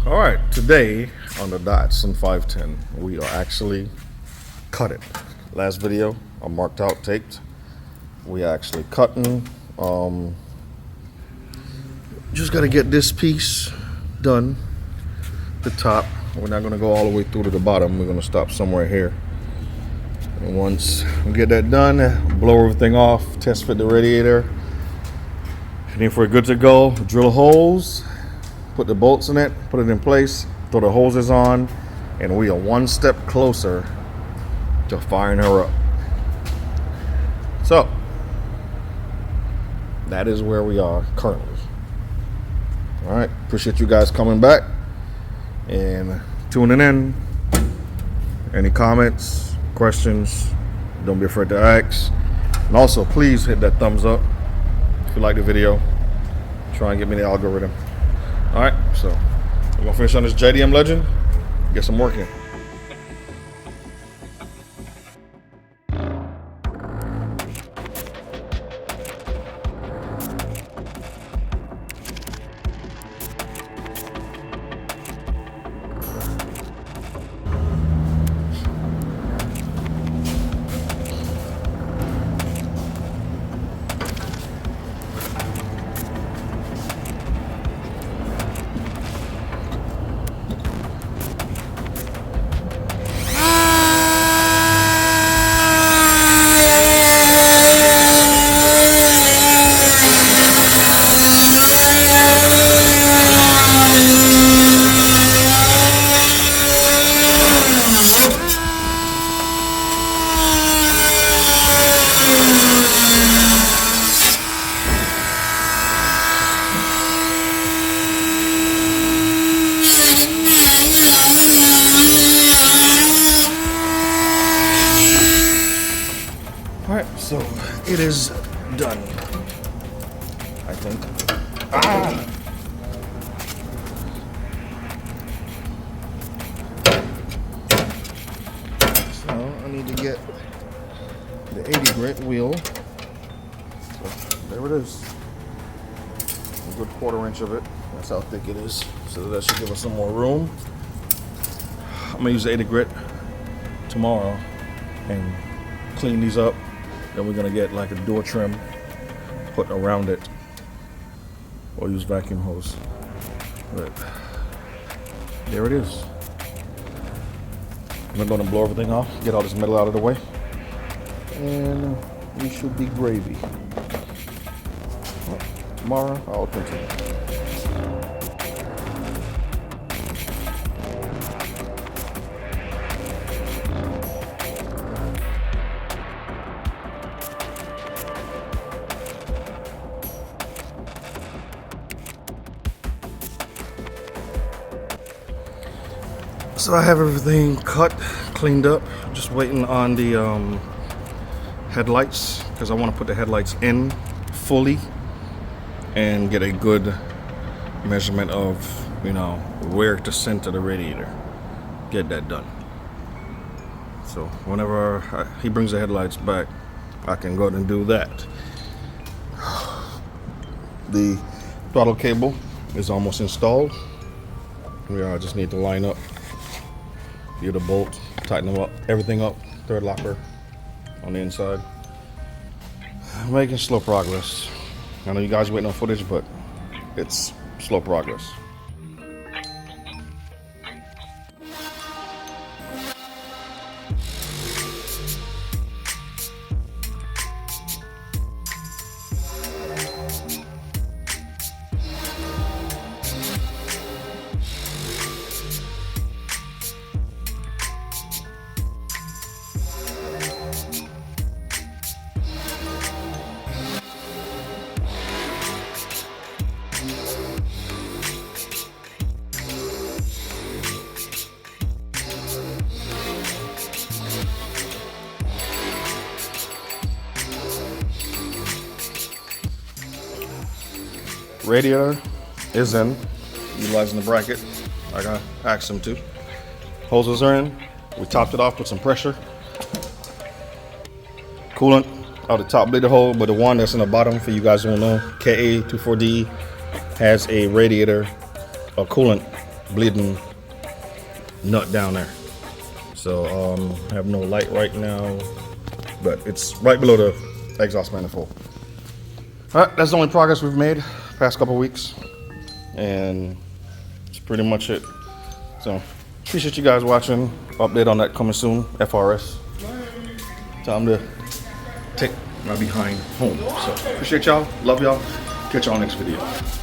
All right, today on the Datsun 510, we are actually cut it. Last video, I marked out, taped. We actually cutting. Just got to get this piece done. The top. We're not going to go all the way through to the bottom. We're going to stop somewhere here. And once we get that done, blow everything off, test fit the radiator. And if we're good to go, drill holes, put the bolts in it, put it in place, throw the hoses on, and we are one step closer to firing her up. So, that is where we are currently. All right, appreciate you guys coming back and tuning in. Any comments, questions, don't be afraid to ask. And also, please hit that thumbs up if you like the video. Try and get me the algorithm. All right, so we're gonna finish on this JDM Legend, get some work in. Alright, so it is done, I think. So I need to get the 80 grit wheel. So there it is. A good 1/4 inch of it. That's how thick it is. So that should give us some more room. I'm gonna use the 80 grit tomorrow and clean these up. Then we're gonna get like a door trim put around it, or use vacuum hose. But there it is. I'm gonna blow everything off, get all this metal out of the way, and we should be gravy. Well, tomorrow I'll continue. So I have everything cut, cleaned up, just waiting on the headlights, because I want to put the headlights in fully and get a good measurement of, you know, where to center the radiator. Get that done. So whenever he brings the headlights back, I can go ahead and do that. The throttle cable is almost installed. I just need to line up the bolt, tighten them up, everything up, third locker on the inside. Making slow progress. I know you guys are waiting on footage, but it's slow progress. Radiator is in, utilizing the bracket like I asked him to. Hoses are in. We topped it off with some pressure. Coolant out the top bleeder hole, but the one that's in the bottom, for you guys who don't know, KA24DE has a radiator, a coolant bleeding nut down there. So I have no light right now, but it's right below the exhaust manifold. All right, that's the only progress we've made past couple weeks, and that's pretty much it. So appreciate you guys watching. Update on that coming soon. FRS. Time to take my behind home. So appreciate y'all. Love y'all. Catch y'all next video.